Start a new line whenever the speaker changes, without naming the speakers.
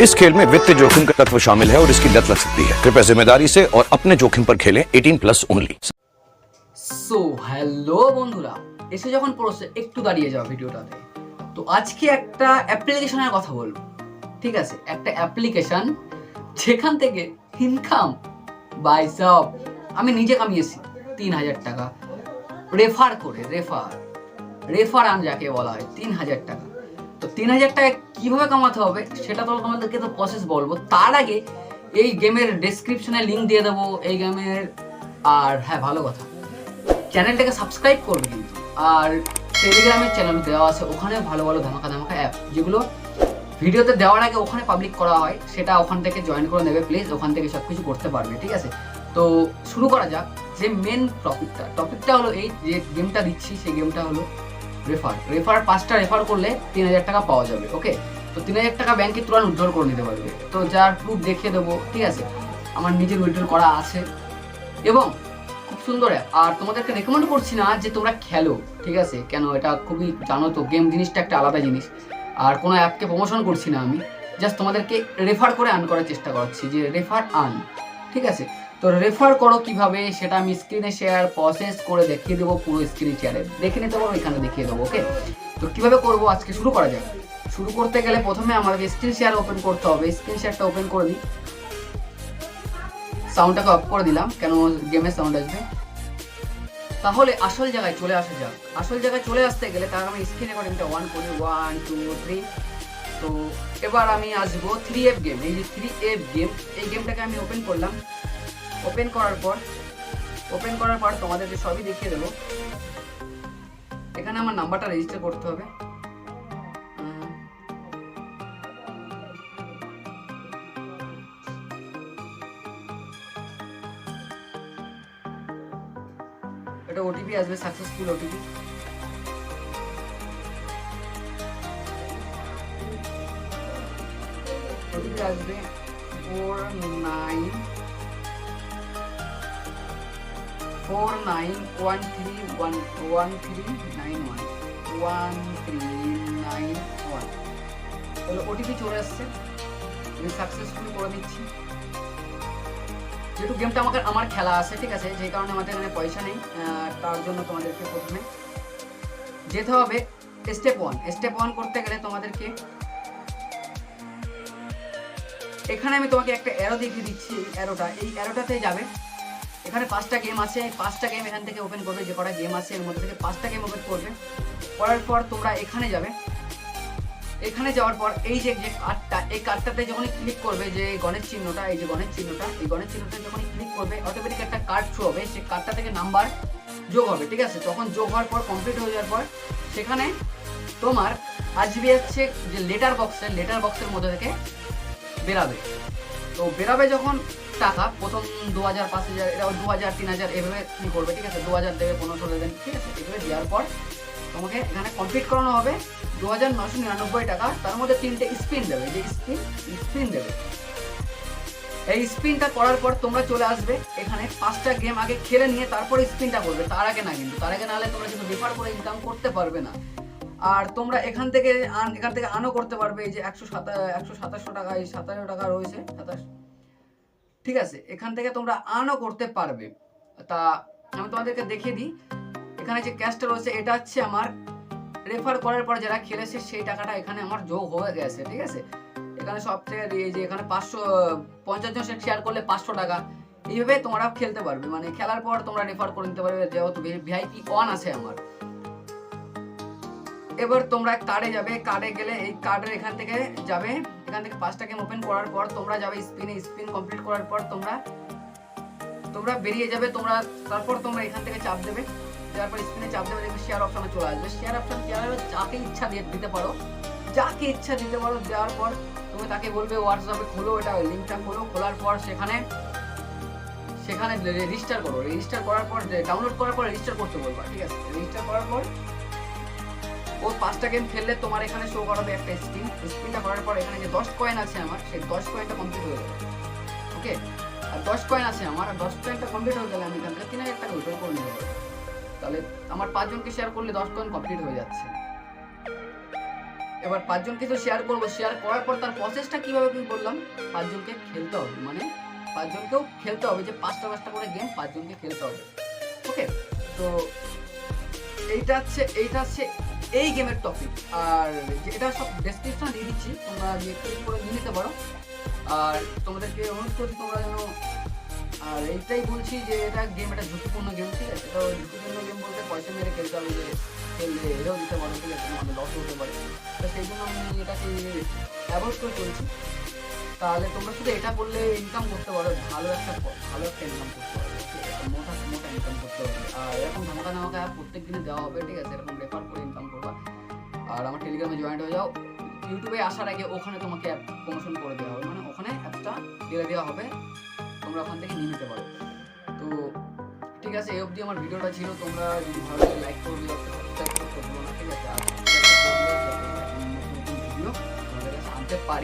इस खेल में वित्तीय जोखिम का तत्व शामिल है और इसकी लत लग सकती है। कृपया जिम्मेदारी से और अपने जोखिम पर खेलें। 18+ ओनली।
সো হ্যালো বন্ধুরা, এসে যখন পড়ছে একটু দাঁড়িয়ে যাও ভিডিওটাতে। তো আজকে একটা অ্যাপ্লিকেশনের কথা বলবো, ঠিক আছে? একটা অ্যাপ্লিকেশন যেখান থেকে ইনকাম বাই সব আমি নিজে কামিয়েছি 3000 টাকা রেফার করে। রেফার আন যাকে বলা হয় 3000 টাকা। তো 3000 টাকা কিভাবে কামাতে হবে সেটা তো তোমাদেরকে তো প্রসেস বলবো। তার আগে এই গেমের ডেসক্রিপশনে লিঙ্ক দিয়ে দেবো এই গেমের। আর হ্যাঁ, ভালো কথা, চ্যানেলটাকে সাবস্ক্রাইব করবে কিন্তু। আর টেলিগ্রামের চ্যানেল দেওয়া আছে, ওখানে ভালো ভালো ধামাকা অ্যাপ যেগুলো ভিডিওতে দেওয়ার আগে ওখানে পাবলিক করা হয়, সেটা ওখান থেকে জয়েন করে নেবে প্লিজ। ওখান থেকে সব কিছু করতে পারবে, ঠিক আছে? তো শুরু করা যাক। যে মেন টপিকটা হলো এই যে গেমটা দিচ্ছি, সেই গেমটা হলো রেফার 5টা রেফার করলে 3000 টাকা পাওয়া যাবে। ওকে, তো 3000 টাকা ব্যাংকে তুরন্ত উইথড্র করে নিতে পারবে। তো যার প্রুফ দেখিয়ে দেবো, ঠিক আছে? আমার নিজের উইথড্র করা আছে এবং খুব সুন্দর অ্যাপ। আর তোমাদেরকে রেকমেন্ড করছি না যে তোমরা খেলো, ঠিক আছে? কেন, এটা খুবই, জানো তো, গেম জিনিসটা একটা আলাদা জিনিস। আর কোনো অ্যাপকে প্রমোশন করছি না আমি, জাস্ট তোমাদেরকে রেফার করে আর্ন করার চেষ্টা করছি, যে রেফার আর্ন, ঠিক আছে? তো রেফার করো কিভাবে সেটা আমি স্ক্রিনে শেয়ার প্রসেস করে দেখিয়ে দেবো। পুরো স্ক্রিনে শেয়ারে দেখে নিতে পারো, এখানে দেখিয়ে দেবো। ওকে, তো কিভাবে করবো আজকে শুরু করা যাক। শুরু করতে গেলে প্রথমে আমাকে স্ক্রিন শেয়ার ওপেন করতে হবে। স্ক্রিন শেয়ারটা ওপেন করে দিই, সাউন্ডটাকে অফ করে দিলাম, কেন গেমের সাউন্ড আসবে। তাহলে আসল জায়গায় চলে আসা যাক। আসল জায়গায় চলে আসতে গেলে তার আমি স্ক্রিন রেকর্ডিংটা 1 করি, 1 2 3। তো এবার আমি আসবো 3F গেম। এই যে 3F গেম, এই গেমটাকে আমি ওপেন করলাম। ওপেন করার পর তোমাদেরকে সবই দেখিয়ে দেবো। এখানে আমার নাম্বারটা রেজিস্টার করতে হবে। এটা ওটিপি আসবে, সাকসেসফুল ওটিপি। ওটিপি আসবে 49131391 তাহলে ওটিপি চলে আসছে। আমি সাকসেসফুল করে দিচ্ছি। যেহেতু গেমটা আমার খেলা আছে, ঠিক আছে? যে কারণে আমাদের এখানে পয়সা নেই, তার জন্য তোমাদেরকে প্রথমে যেতে হবে স্টেপ 1 করতে গেলে তোমাদেরকে এখানে আমি তোমাকে একটা অ্যারো দেখিয়ে দিচ্ছি। এই অ্যারোটাতে যাবে। এখানে 5টা গেম আছে, 5টা গেম এখান থেকে ওপেন করবে। যে কটা গেম আছে এর মধ্যে থেকে 5টা গেম ওপেন করবে। করার পর তোমরা এখানে যাবে। এখানে যাওয়ার পর এই যে কার্ডটা, এই কার্ডটাতে যখনই ক্লিক করবে, যে গণেশ চিহ্নটা, এই গণেশ চিহ্নটা যখনই ক্লিক করবে অটোমেটিক একটা কার্ড শো হবে। সেই কার্ডটা থেকে নাম্বার যোগ হবে, ঠিক আছে? তখন যোগ হওয়ার পর, কমপ্লিট হয়ে যাওয়ার পর সেখানে তোমার আসবে হচ্ছে যে লেটার বক্সের মধ্যে থেকে বেরাবে। তো বেরাবে যখন টাকা, প্রথম 2000 5000 এটা 2000 3000 এভাবে কি করবে, ঠিক আছে? 2000 দেবে, 1500 দেবেন, ঠিক আছে? এভাবে দেওয়ার পর তোমাকে এখানে কমপ্লিট করানো হবে 2999 টাকা। তার মধ্যে 3টে স্পিন দেবে, যে স্পিন দেবে। এই স্পিনটা করার পর তোমরা চলে আসবে এখানে। 5টা গেম আগে খেলে নিয়ে তারপরে স্পিনটা করবে, তার আগে না। কিন্তু তার আগে না হলে তোমরা কিন্তু রেফার করে ইনকাম করতে পারবে না। আর তোমরা এখান থেকে আর্নও করতে পারবে। এই যে 127 টাকা, এই 57 টাকা রয়েছে, 27, ঠিক আছে? এখান থেকে তোমরা আর্নও করতে পারবে। তা আমি তোমাদেরকে দেখিয়ে দিই। এখানে যে ক্যাশটা রয়েছে, এটা হচ্ছে আমার রেফার করার পর যারা খেলেছে সেই টাকাটা এখানে আমার যোগ হয়ে গেছে, ঠিক আছে? এখানে সব থেকে এই যে এখানে 550 জন শেয়ার করলে 500 টাকা। এইভাবে তোমরা খেলতে পারবে, মানে খেলার পর তোমরা রেফার করে নিতে পারবে, যেহেতু VIP 1 আছে আমার। এবার তোমরা কার্ডে যাবে। কার্ডে গেলে এই কার্ডের এখান থেকে যাবে। এখান থেকে 5টা গেম ওপেন করার পর তোমরা যাবে স্পিন কমপ্লিট করার পর তোমরা বেরিয়ে যাবে। তারপর তোমরা এখান থেকে চাপ দেবে। দেওয়ার পর স্পিনে চাপ দেবে, দেখবে শেয়ার অপশনে চলে আসবে। শেয়ার অপশন যাকে ইচ্ছা দিতে পারো, দেওয়ার পর তুমি তাকে বলবে হোয়াটসঅ্যাপে খোলো, এটা লিঙ্কটা খোলার পর সেখানে রেজিস্টার করো। রেজিস্টার করার পর, ডাউনলোড করার পর রেজিস্টার করতে বলবা, ঠিক আছে? রেজিস্টার করার পর ও 5টা গেম খেললে তোমার এখানে শো করাবে একটা স্পিনটা করার পর এখানে যে 10 কয়েন আছে আমার, সেই 10 কয়েনটা কমপ্লিট হয়ে যাবে। ওকে, আর 10 কয়েন আছে আমার, আর 10 কয়েনটা কমপ্লিট হয়ে গেলে আমি এখান থেকে 3000 টাকা উইথড্র করে নিতে পারবো। তাহলে আমার 5 জনকে শেয়ার করলে 10 কয়েন কমপ্লিট হয়ে যাচ্ছে। এবার 5 জনকে তো শেয়ার করবো, শেয়ার করার পর তার প্রসেসটা কিভাবে আমি বললাম, 5 জনকে খেলতে হবে, মানে 5 জনকেও খেলতে হবে, যে 5টা করে গেম 5 জনকে খেলতে হবে। ওকে, তো এইটা হচ্ছে এই গেমের টপিক। আর এটা সব ডেসক্রিপশন দিয়ে দিচ্ছি, তোমরা গিয়ে ক্লিক করে নিয়ে নিতে পারো। আর তোমাদেরকে অনুরোধ করছি তোমরা যেন, আর এইটাই বলছি যে এটা ঝুঁকিপূর্ণ গেম, ঠিক আছে? এটা ঝুঁকিপূর্ণ গেম বলতে পয়সা মেরে খেলতে হবে, যে খেললে এটাও দিতে পারো, ঠিক আছে? আমাদের লস হতে পারে, তো সেই জন্য আমি এটাকে অ্যাভয়েড করে চলছি। তাহলে তোমরা শুধু এটা করলে ইনকাম করতে পারো, ভালো একটা ইনকাম করতে পারো, মোটা ইনকাম করতে পারবে। আর এরকম ধামাকা প্রত্যেক দিনে দেওয়া হবে, ঠিক আছে? এরকম রেফার করে ইনকাম করবা। আর আমার টেলিগ্রামে জয়েন্ট হয়ে যাও। ইউটিউবে আসার আগে ওখানে তোমাকে অ্যাপ প্রমোশন করে দেওয়া হবে, মানে ওখানে অ্যাপটা দিয়ে দেওয়া হবে, তোমরা ওখান থেকে নিয়ে নিতে পারো। তো ঠিক আছে, এই অবধি আমার ভিডিওটা ছিল। তোমরা যদি ভালো লাগে লাইক করবে, সাবস্ক্রাইব করতে ভুলো না, ঠিক আছে? আর ভিডিও তোমাদের কাছে আনতে পারি।